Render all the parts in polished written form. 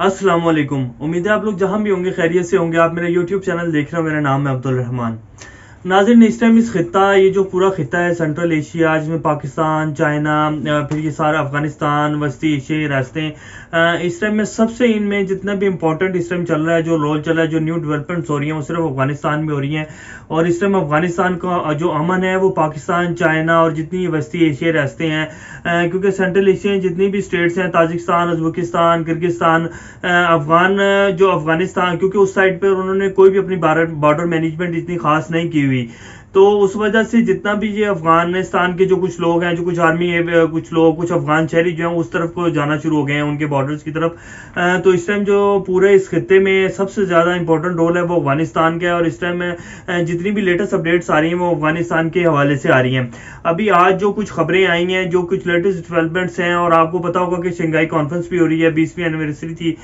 अस्सलाम वालेकुम। उम्मीद है आप लोग जहां भी होंगे खैरियत से होंगे। आप मेरा यूट्यूब चैनल देख रहे हो, मेरा नाम है अब्दुल रहमान। नाज़रीन, इस टाइम इस खिता, ये जो पूरा खिता है सेंट्रल एशिया, जिसमें पाकिस्तान, चाइना, फिर ये सारा अफगानिस्तान, वस्ती एशियाई रास्ते, इस टाइम में सबसे इनमें जितना भी इंपॉर्टेंट इस टाइम चल रहा है, जो रोल चल रहा है, जो न्यू डेवलपमेंट्स हो रही हैं, वो सिर्फ अफगानिस्तान में हो रही हैं। और इस टाइम अफगानिस्तान का जो अमन है वो पाकिस्तान, चाइना और जितनी वस्ती एशियाई रास्ते हैं, क्योंकि सेंट्रल एशिया जितनी भी स्टेट्स हैं, ताजिकिस्तान, उज्बेकिस्तान, किर्गिस्तान, अफगान जो अफगानिस्तान, क्योंकि उस साइड पर उन्होंने कोई भी अपनी बॉर्डर मैनेजमेंट इतनी खास नहीं की हुई, तो उस वजह से जितना भी ये अफगानिस्तान के जो कुछ लोग हैं, जो कुछ आर्मी है, कुछ लोग, कुछ अफगान शहरी जो हैं उस तरफ को जाना शुरू हो गए हैं, उनके बॉर्डर्स की तरफ। तो इस टाइम जो पूरे इस खित्ते में सबसे ज़्यादा इंपॉर्टेंट रोल है वो अफगानिस्तान का है। और इस टाइम में जितनी भी लेटेस्ट अपडेट्स आ रही हैं वो अफगानिस्तान के हवाले से आ रही हैं। अभी आज जो कुछ खबरें आई हैं, जो कुछ लेटेस्ट डेवलपमेंट्स हैं, और आपको पता होगा कि शंघाई कॉन्फ्रेंस भी हो रही है, 20वीं एनिवर्सरी थी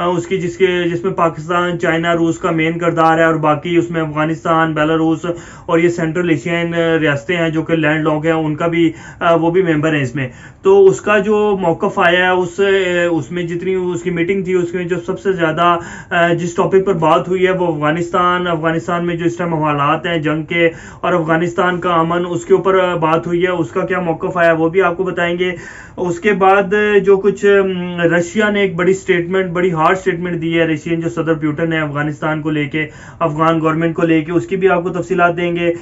उसकी, जिसमें पाकिस्तान, चाइना, रूस का मेन किरदार है, और बाकी उसमें अफगानिस्तान, बेलारूस और ये सेंट्रल एशियन रियासतें हैं जो कि लैंड लॉक हैं, उनका भी वो भी मेंबर हैं इसमें। तो उसका जो मौकफ आया है, उसमें जितनी उसकी मीटिंग थी, उसमें जो सबसे ज़्यादा जिस टॉपिक पर बात हुई है वो अफगानिस्तान में जो इस टाइम हालात हैं जंग के, और अफगानिस्तान का अमन, उसके ऊपर बात हुई है। उसका क्या मौकफ आया वो भी आपको बताएंगे। उसके बाद जो कुछ रशिया ने एक बड़ी हार्ड स्टेटमेंट दी है, रशियन जो सदर पुतिन है अफगानिस्तान को लेके, अफगान गवर्नमेंट को लेके, उसकी भी आपको तफसीलात देंगे।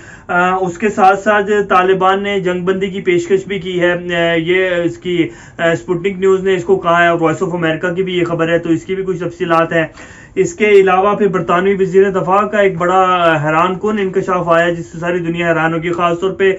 उसके साथ साथ तालिबान ने जंगबंदी की पेशकश भी की है, ये इसकी स्पुतनिक न्यूज़ ने इसको कहा है, वॉइस ऑफ अमेरिका की भी ये खबर है, तो इसकी भी कुछ तफसीलात है। इसके अलावा फिर बरतानवी वज़ीर दफ़ा का एक बड़ा हैरान कुन इंकशाफ आया, जिससे सारी दुनिया हैरान होगी, ख़ासतौर पे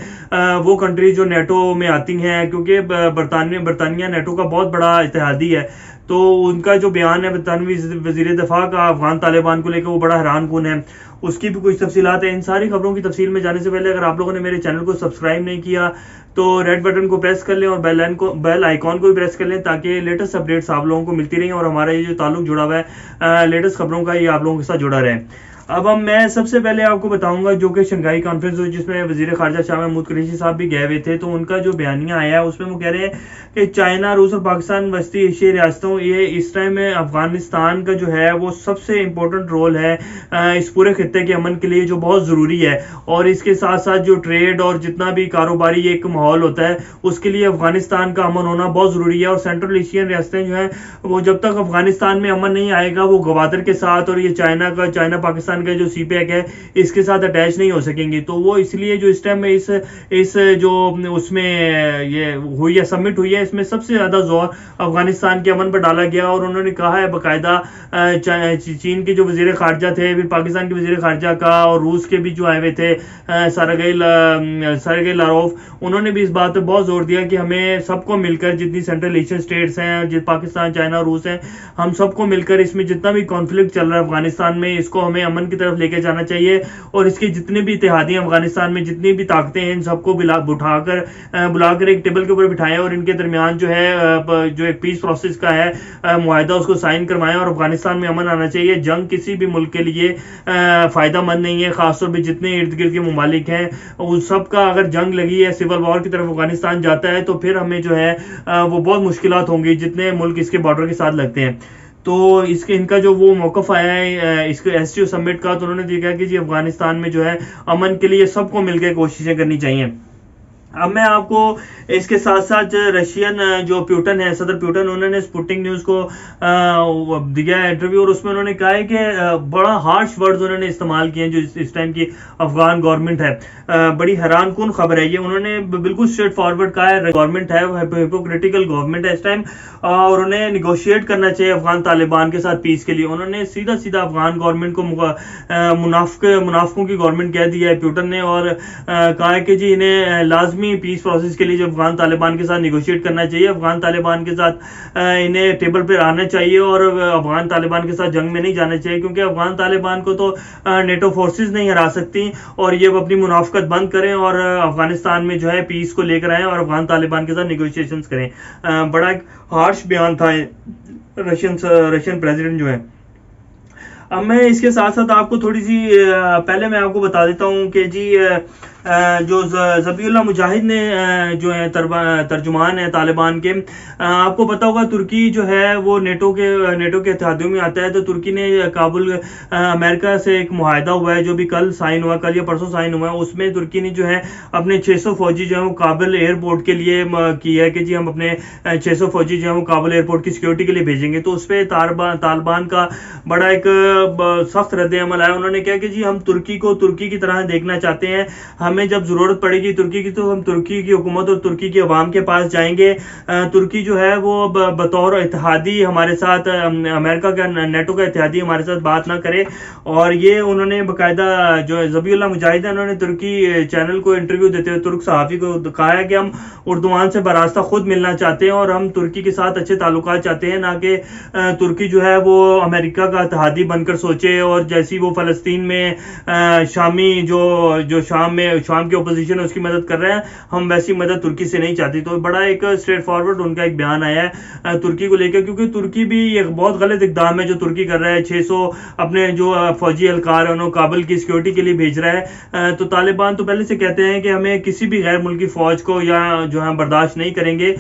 वो कंट्री जो नेटो में आती हैं, क्योंकि बरतानिया नेटो का बहुत बड़ा इत्तेहादी है। तो उनका जो बयान है बरतानवी वज़ीर दफ़ा का अफगान तालिबान को लेकर, वो बड़ा हैरान कुन है। उसकी भी कुछ तफसीलात है। इन सारी खबरों की तफसील में जाने से पहले अगर आप लोगों ने मेरे चैनल को सब्सक्राइब नहीं किया तो रेड बटन को प्रेस कर लें और बेल आइकॉन को भी प्रेस कर लें, ताकि लेटेस्ट अपडेट्स आप लोगों को मिलती रहें और हमारा ये जो ताल्लुक जुड़ा हुआ है लेटेस्ट खबरों का, ये आप लोगों के साथ जुड़ा रहे। अब मैं सबसे पहले आपको बताऊंगा जो कि शंघाई कॉन्फ्रेंस हुई, जिसमें वजीर खारजा शाह महमूद कुरैशी साहब भी गए हुए थे। तो उनका जो बयानिया आया है उसमें वो कह रहे हैं कि चाइना, रूस और पाकिस्तान वस्ती एशियाई रियासतों, ये इस टाइम में अफगानिस्तान का जो है वो सबसे इम्पोर्टेंट रोल है इस पूरे खित्ते के अमन के लिए, जो बहुत ज़रूरी है। और इसके साथ साथ जो ट्रेड और जितना भी कारोबारी एक माहौल होता है, उसके लिए अफगानिस्तान का अमन होना बहुत ज़रूरी है। और सेंट्रल एशियन रियासतें जो हैं वो जब तक अफगानिस्तान में अमन नहीं आएगा, वो गवादर के साथ और ये चाइना पाकिस्तान का जो सीपैक है इसके साथ अटैच नहीं हो सकेंगी। तो वो इसलिए जो इस टाइम में इस जो उसमें ये हुई है, समिट हुई है, इसमें सबसे ज़्यादा जोर अफगानिस्तान के अमन पर डाला गया। और उन्होंने कहा है बाकायदा, चीन के जो वजीर खारजा थे, फिर पाकिस्तान के वजीर खारजा का, और रूस के भी जो आए हुए थे सरगेई लारोव, उन्होंने भी इस बात पर बहुत जोर दिया कि हमें सबको मिलकर, जितनी सेंट्रल एशियन स्टेट्स हैं, जो पाकिस्तान, चाइना, रूस हैं, हम सबको मिलकर इसमें जितना भी कॉन्फ्लिक्ट चल रहा है अफगानिस्तान में, इसको हमें अमन की तरफ लेके जाना चाहिए। और इसके जितने भी इत्तेहादी अफगानिस्तान में, जितनी भी ताकतें हैं, इन सबको बुलाकर एक टेबल के ऊपर बिठाएं, और इनके दरमियान जो है जो एक पीस प्रोसेस का है मुआहदा, उसको साइन करवाएं, और अफगानिस्तान में अमन आना चाहिए। जंग किसी भी मुल्क के लिए फ़ायदा मंद नहीं है, खासतौर पर जितने इर्द गिर्द के ममालिक हैं उन सब का अगर जंग लगी है, सिविल वॉर की तरफ अफगानिस्तान जाता है, तो फिर हमें जो है वो बहुत मुश्किलात होंगी, जितने मुल्क इसके बॉर्डर के साथ लगते हैं। तो इनका जो वो मौकफ आया है इसके एससीओ समिट का, तो उन्होंने देखा कि जी अफगानिस्तान में जो है अमन के लिए सबको मिलकर कोशिशें करनी चाहिए। अब मैं आपको इसके साथ साथ रशियन जो पुतिन है, सदर पुतिन, उन्होंने स्पुतनिक न्यूज़ को दिया इंटरव्यू, और उसमें उन्होंने कहा है कि बड़ा हार्श वर्ड्स उन्होंने इस्तेमाल किए हैं जो इस टाइम की अफगान गवर्नमेंट है। बड़ी हैरान कुन खबर है ये। उन्होंने बिल्कुल स्ट्रेट फॉरवर्ड कहा है, गवर्नमेंट है वो हिपोक्रेटिकल गवर्नमेंट है इस टाइम, और उन्हें निगोशिएट करना चाहिए अफगान तालिबान के साथ पीस के लिए। उन्होंने सीधा सीधा अफगान गवर्नमेंट को मुनाफिकों की गवर्नमेंट कह दिया है पुतिन ने, और कहा है कि जी इन्हें लाजमी पीस प्रोसेस के लिए जो अफगान तालिबान के साथ निगोशिएट करना चाहिए, अफगान तालिबान के साथ इन्हें टेबल पर आना चाहिए, और अफगान तालिबान के साथ जंग में नहीं जाना चाहिए, क्योंकि अफगान तालिबान को तो नेटो फोर्सेस नहीं हरा सकती। और ये अपनी मुनाफिकत बंद करें और अफगानिस्तान में जो है पीस को लेकर आए और अफगान तालिबान के साथ निगोशिएशंस करें। बड़ा एक हार्श बयान था रशियन प्रेसिडेंट जो है। अब मैं इसके साथ साथ आपको थोड़ी सी पहले मैं आपको बता देता हूँ कि जी जो ज़बीहुल्लाह मुजाहिद ने जो है तर्जुमान है तालिबान के, आपको पता होगा तुर्की जो है वो नेटो के इत्तेहादियों में आता है। तो तुर्की ने काबुल अमेरिका से एक मुआहदा हुआ है जो भी कल या परसों साइन हुआ है। उसमें तुर्की ने जो है अपने 600 फौजी जो है वो काबुल एयरपोर्ट के लिए की है कि जी हम अपने 600 फौजी जो है वो काबुल एयरपोर्ट की सिक्योरिटी के लिए भेजेंगे। तो उस पर तालिबान का बड़ा एक सख्त रद्द अमल आया। उन्होंने कहा कि जी हम तुर्की को तुर्की की तरह देखना चाहते हैं, हमें जब जरूरत पड़ेगी तुर्की की तो हम तुर्की की हुकूमत और तुर्की के अवाम के पास जाएंगे। तुर्की जो है वो बतौर इत्तेहादी हमारे साथ, अमेरिका का नेटो का इत्तेहादी हमारे साथ बात ना करे। और ये उन्होंने बाकायदा जो ज़बीहुल्लाह मुजाहिद है उन्होंने तुर्की चैनल को इंटरव्यू देते हुए तुर्क सहाफ़ी को कहा है कि हम उर्दुआन से बरास्ता खुद मिलना चाहते हैं और हम तुर्की के साथ अच्छे ताल्लुकात चाहते हैं, ना कि तुर्की जो है वो अमेरिका का इत्तेहादी बनकर सोचे और जैसी वो फ़लस्तीन में शामी जो शाम की अपोजिशन है उसकी मदद कर रहे हैं, हम वैसी मदद तुर्की से नहीं चाहती। तो बड़ा एक स्ट्रेट फॉरवर्ड उनका एक बयान आया है तुर्की को लेकर, क्योंकि तुर्की भी एक बहुत गलत इकदाम है जो तुर्की कर रहा है। 600 अपने जो फौजी एहलकार है उन्हें काबुल की सिक्योरिटी के लिए भेज रहा है। तो तालिबान तो पहले से कहते हैं कि हमें किसी भी गैर मुल्की फौज को या जो है बर्दाश्त नहीं करेंगे।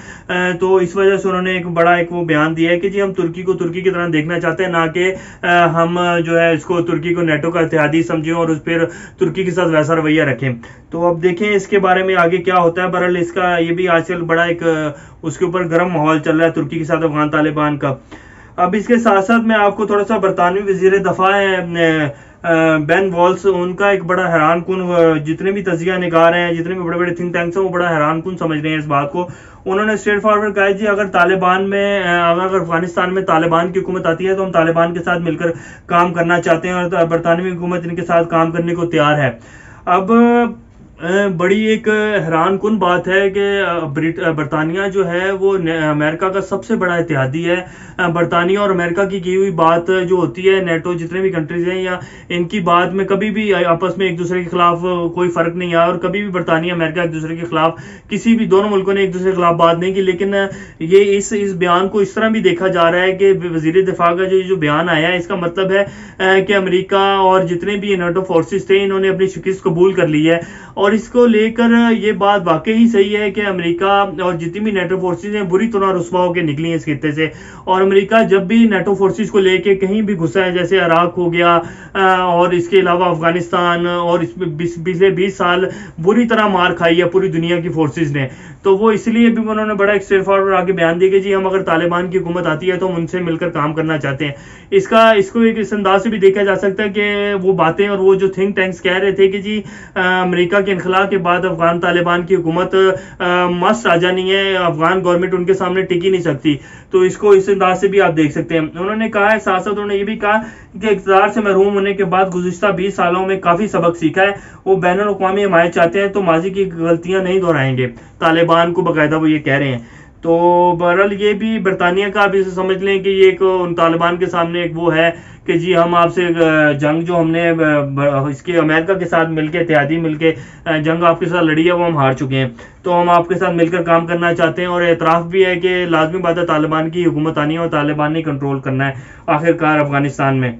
तो इस वजह से उन्होंने एक बड़ा वो बयान दिया है कि जी हम तुर्की को तुर्की की तरह देखना चाहते हैं, ना कि हम जो है इसको तुर्की को नेटो का इत्तेहादी समझें और उस पर तुर्की के साथ वैसा रवैया रखें। तो अब देखें इसके बारे में आगे क्या होता है। बहरहाल इसका ये भी आजकल बड़ा एक उसके ऊपर गर्म माहौल चल रहा है तुर्की के साथ अफगान तालिबान का। अब इसके साथ साथ मैं आपको थोड़ा सा बरतानवी वजीर दफा है बेन वॉल्स, उनका एक बड़ा हैरान कुन, जितने भी तजिया निगार हैं, जितने भी बड़े बड़े थिंक टैंक्स हैं वो बड़ा हैरान कुन समझ रहे हैं इस बात को। उन्होंने स्ट्रेट फॉरवर्ड कहा जी अगर अगर अफगानिस्तान में तालिबान की हुकूमत आती है तो हम तालिबान के साथ मिलकर काम करना चाहते हैं और बरतानवी हुकूमत इनके साथ काम करने को तैयार है। अब बड़ी एक हैरान कुन बात है कि बरतानिया जो है वो अमेरिका का सबसे बड़ा इत्तेहादी है। बरतानिया और अमेरिका की हुई बात जो होती है, नेटो जितने भी कंट्रीज हैं या इनकी बात में कभी भी आपस में एक दूसरे के खिलाफ कोई फर्क नहीं आया और कभी भी बरतानिया अमेरिका एक दूसरे के खिलाफ किसी भी दोनों मुल्कों ने एक दूसरे के खिलाफ बात नहीं की। लेकिन ये इस बयान को इस तरह भी देखा जा रहा है कि वजीर दिफा का जो बयान आया है इसका मतलब है कि अमेरिका और जितने भी नेटो फोर्सेस थे इन्होंने अपनी शिकस्त कबूल कर ली है। और इसको लेकर ये बात वाकई ही सही है कि अमेरिका और जितनी भी नेटो फोर्सेस हैं बुरी तरह रुस्वा होकर निकली हैं इस खित्ते से। और अमेरिका जब भी नेटो फोर्सेस को लेके कहीं भी घुसा है, जैसे इराक हो गया और इसके अलावा अफगानिस्तान, और इसमें पिछले 20 साल बुरी तरह मार खाई है पूरी दुनिया की फोर्सेस ने। तो वो इसलिए भी उन्होंने बड़ा एक स्ट्रेट फॉरवर्ड आगे बयान दिया कि जी हम अगर तालिबान की हुकूमत आती है तो हम उनसे मिलकर काम करना चाहते हैं। इसको एक इस अंदाज से भी देखा जा सकता है कि वो बातें और वो जो थिंक टैंक्स कह रहे थे कि जी अमेरिका के इनखला के बाद अफगान तालिबान की हुकूमत मस्त आ जानी है, अफगान गवर्नमेंट उनके सामने टिक ही नहीं सकती। तो इसको इस अंदाज से भी आप देख सकते हैं। उन्होंने कहा है, साथ साथ उन्होंने ये भी कहा कि इक़्तिदार से महरूम होने के बाद गुज़िश्ता 20 सालों में काफ़ी सबक सीखा है। वो बैनुल-अक़वामी हिमायत चाहते हैं तो माजी की गलतियां नहीं दोहराएंगे। तालिबान को बाकायदा वो ये कह रहे हैं। तो बहरहाल ये भी बरतानिया का आप इसे समझ लें कि ये एक उन तालिबान के सामने एक वो है कि जी हम आपसे जंग जो हमने इसके अमेरिका के साथ मिलके इत्तेहादी मिलके जंग आपके साथ लड़ी है वो हम हार चुके हैं, तो हम आपके साथ मिलकर काम करना चाहते हैं। और एतराफ़ भी है कि लाजमी बात है तालिबान की हुकूमत आनी है और तालिबान ने कंट्रोल करना है आखिरकार अफगानिस्तान में।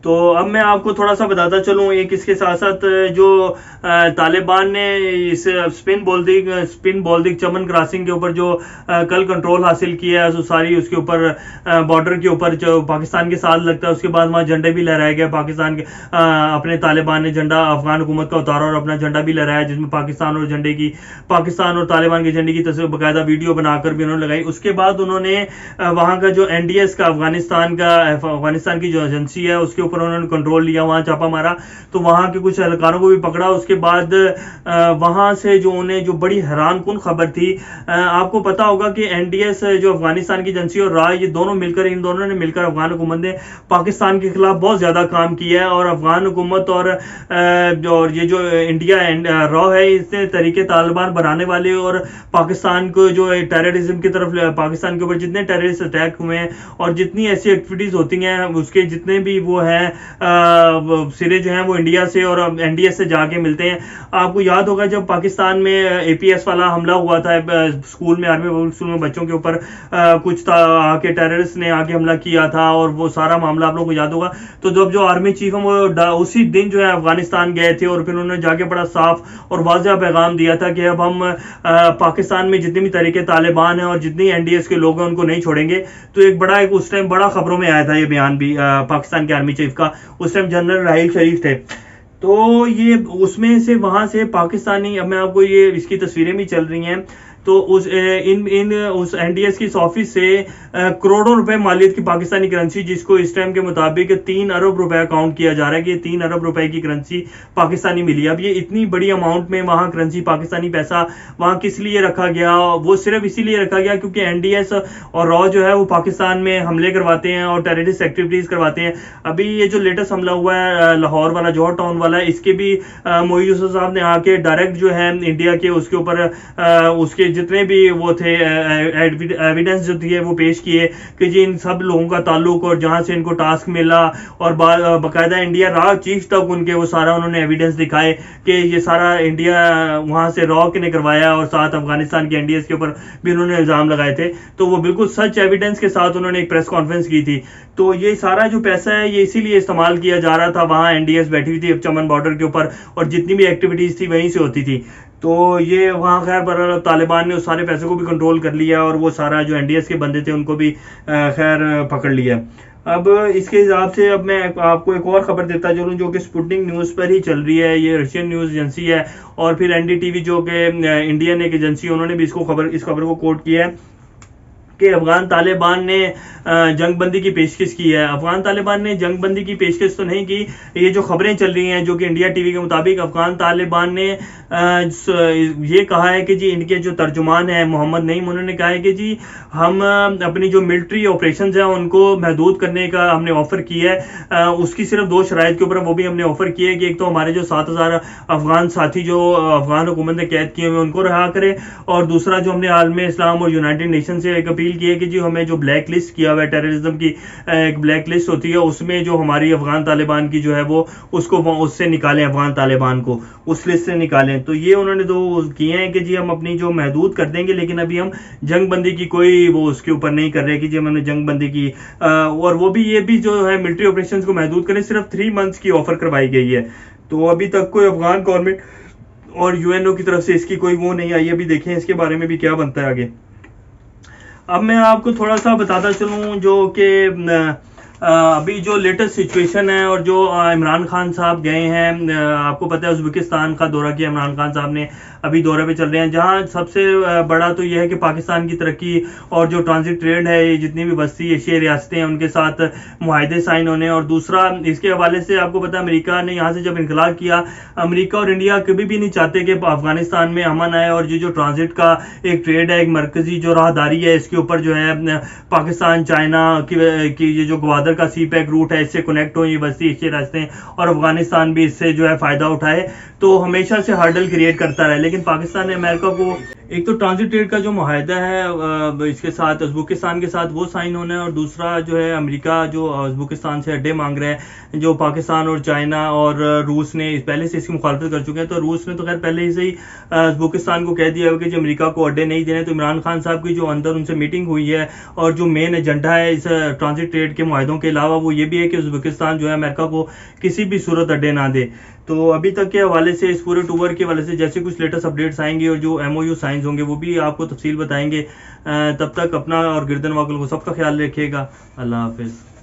तो अब मैं आपको थोड़ा सा बताता चलूँ एक इसके साथ साथ जो तालिबान ने इस स्पिन बोल्दिक चमन क्रॉसिंग के ऊपर जो कल कंट्रोल हासिल किया है सारी उसके ऊपर बॉर्डर के ऊपर जो पाकिस्तान के साथ लगता है, उसके बाद वहाँ झंडे भी लहराए गए पाकिस्तान के। अपने तालिबान ने झंडा अफगान हुकूमत का उतारा और अपना झंडा भी लहराया जिसमें पाकिस्तान और तालिबान के झंडे की तस्वीर बाकायदा वीडियो बनाकर भी उन्होंने लगाई। उसके बाद उन्होंने वहाँ का जो NDS का अफगानिस्तान की जो एजेंसी है उसके ऊपर उन्होंने कंट्रोल लिया, वहां छापा मारा तो वहां के कुछ एहलकारों को भी पकड़ा। उसके बाद वहां से जो उन्हें जो बड़ी हैरान कुन खबर थी, आपको पता होगा कि NDS जो अफगानिस्तान की एजेंसी और इन दोनों ने मिलकर अफगान हुकूमत ने पाकिस्तान के खिलाफ बहुत ज्यादा काम किया है। और अफगान हुकूमत और ये जो इंडिया रॉ है इसने तरीके तालिबान बनाने वाले और पाकिस्तान को जो टेररिज्म की तरफ पाकिस्तान के ऊपर जितने टेररिस्ट अटैक हुए हैं और जितनी ऐसी एक्टिविटीज होती हैं उसके जितने भी वो है सिरे जो हैं वो इंडिया से और एनडीएस से जाके मिलते हैं। आपको याद होगा जब पाकिस्तान में एपीएस वाला हमला हुआ था स्कूल में, आर्मी पब्लिक स्कूल में बच्चों के ऊपर कुछ था आके टेररिस्ट ने आके हमला किया था और वो सारा मामला आप लोगों को याद होगा। तो जब जो आर्मी चीफ है वो उसी दिन जो है अफगानिस्तान गए थे और फिर उन्होंने जाके बड़ा साफ और वाज़ेह पैगाम दिया था कि अब हम पाकिस्तान में जितनी भी तरीके तालिबान हैं और जितनी एनडीएस के लोग हैं उनको नहीं छोड़ेंगे। तो एक उस टाइम बड़ा खबरों में आया था ये बयान भी पाकिस्तान के आर्मी चीफ का। उस टाइम जनरल राहील शरीफ थे। तो ये उसमें से वहां से पाकिस्तानी, अब मैं आपको ये इसकी तस्वीरें भी चल रही हैं, तो उस उस एनडीएस की ऑफिस से करोड़ों रुपए मालियत की पाकिस्तानी करेंसी, जिसको इस टाइम के मुताबिक 3 अरब रुपए काउंट किया जा रहा है कि 3 अरब रुपए की करेंसी पाकिस्तानी मिली। अब ये इतनी बड़ी अमाउंट में वहां करेंसी पाकिस्तानी पैसा वहां किस लिए रखा गया? वो सिर्फ इसीलिए रखा गया क्योंकि एनडीएस और रॉ जो है वो पाकिस्तान में हमले करवाते हैं और टेररिस्ट एक्टिविटीज करवाते हैं। अभी ये जो लेटेस्ट हमला हुआ है लाहौर वाला, जौहर टाउन वाला, इसके भी मोई यूसुफ साहब ने आके डायरेक्ट जो है इंडिया के उसके ऊपर उसके जितने भी वो थे एविडेंस जो थी वो पेश किए कि जी इन सब लोगों का ताल्लुक और जहां से इनको टास्क मिला और बाकायदा इंडिया रॉ चीफ तक उनके वो सारा उन्होंने एविडेंस दिखाए कि ये सारा इंडिया वहां से रॉ ने करवाया और साथ अफगानिस्तान के एनडीएस के ऊपर भी उन्होंने इल्जाम लगाए थे। तो वो बिल्कुल सच एविडेंस के साथ उन्होंने एक प्रेस कॉन्फ्रेंस की थी। तो ये सारा जो पैसा है ये इसीलिए इस्तेमाल किया जा रहा था, वहां एनडीएस बैठी हुई थी चमन बॉर्डर के ऊपर और जितनी भी एक्टिविटीज थी वहीं से होती थी। तो ये वहाँ खैर पर तालिबान ने उस सारे पैसे को भी कंट्रोल कर लिया और वो सारा जो एनडीएस के बंदे थे उनको भी खैर पकड़ लिया। अब इसके हिसाब से अब मैं आपको एक और खबर देता चलूँ जो कि स्पुतनिक न्यूज़ पर ही चल रही है। ये रशियन न्यूज़ एजेंसी है और फिर एनडीटीवी जो कि इंडियन एक एजेंसी, उन्होंने भी इस खबर को कोट किया है कि अफगान तालिबान ने जंगबंदी की पेशकश की है। अफगान तालिबान ने जंगबंदी की पेशकश तो नहीं की, ये जो खबरें चल रही हैं जो कि इंडिया टीवी के मुताबिक अफगान तालिबान ने ये कहा है कि जी इनके जो तर्जुमान है मोहम्मद नईम, उन्होंने कहा है कि जी हम अपनी जो मिलिट्री ऑपरेशंस हैं उनको महदूद करने का हमने ऑफर किया है। उसकी सिर्फ 2 शराइत के ऊपर वो भी हमने ऑफर किया है कि एक तो हमारे जो 7000 अफगान साथी जो अफगान हुकूमत ने कैद किए हुए उनको रहा करें, और दूसरा जो हमने आलम इस्लाम और यूनाइटेड नेशन से एक अपील की है कि जी हमें जो ब्लैक लिस्ट किया हुआ है, टेररिज्म की एक ब्लैक लिस्ट होती है, उसमें जो हमारी अफगान तालिबान की जो है वो उसको उससे निकालें, अफगान तालिबान को उस लिस्ट से निकालें। तो ये उन्होंने दो किए हैं कि जी हम अपनी जो महदूद कर देंगे लेकिन अभी हम जंगबंदी की कोई वो उसके ऊपर नहीं कर रहे कि जी हमने जंगबंदी की, और वो भी ये भी जो है मिलिट्री ऑपरेशंस को महदूद करें, सिर्फ 3 मंथ्स की ऑफर करवाई गई है। तो अभी तक कोई अफगान गवर्नमेंट और यूएनओ की तरफ से इसकी कोई वो नहीं आई। अभी देखें इसके बारे में भी क्या बनता है आगे। अब मैं आपको थोड़ा सा बताता चलूँ जो कि अभी जो लेटेस्ट सिचुएशन है और जो इमरान खान साहब गए हैं, आपको पता है उज़्बेकिस्तान का दौरा किया इमरान खान साहब ने, अभी दौरे पे चल रहे हैं, जहां सबसे बड़ा तो यह है कि पाकिस्तान की तरक्की और जो ट्रांजिट ट्रेड है, ये जितनी भी बस्ती एशियाई रियासतें हैं उनके साथ मुआहदे साइन होने, और दूसरा इसके हवाले से आपको पता है अमेरिका ने यहाँ से जब इनकलाब किया, अमेरिका और इंडिया कभी भी नहीं चाहते कि अफगानिस्तान में अमन आए, और जो ट्रांजिट का एक ट्रेड है, एक मरकजी जो राहदारी है, इसके ऊपर जो है पाकिस्तान चाइना की ये जो ग्वादर का सी पैक रूट है इससे कनेक्ट हो ये बस्ती एशियाई रास्ते और अफगानिस्तान भी इससे जो है फायदा उठाए, तो हमेशा से हर्डल क्रिएट करता रहे। लेकिन पाकिस्तान ने अमेरिका को एक तो ट्रांजिट ट्रेड का जो मुआहदा है इसके साथ उज़्बेकिस्तान के साथ वो साइन होना है, और दूसरा जो है अमेरिका जो उज़्बेकिस्तान से अड्डे मांग रहा है, जो पाकिस्तान और चाइना और रूस ने पहले से इसकी मुखालफत कर चुके हैं। तो रूस ने तो खैर पहले से ही उज़्बेकिस्तान को कह दिया है कि जो अमेरिका को अड्डे नहीं देने। तो इमरान खान साहब की जो अंदर उनसे मीटिंग हुई है और जो मेन एजेंडा है इस ट्रांजिट ट्रेड के मुआहदों के अलावा वो ये भी है कि उज़्बेकिस्तान जो है अमेरिका को किसी भी सूरत अड्डे ना दे। तो अभी तक के हवाले से इस पूरे टूर के हवाले से जैसे कुछ लेटेस्ट अपडेट्स आएंगे और जो एमओयू साइंस होंगे वो भी आपको तफसील बताएंगे। तब तक अपना और गिरदन वाकल को सबका ख्याल रखिएगा। अल्लाह हाफिज़।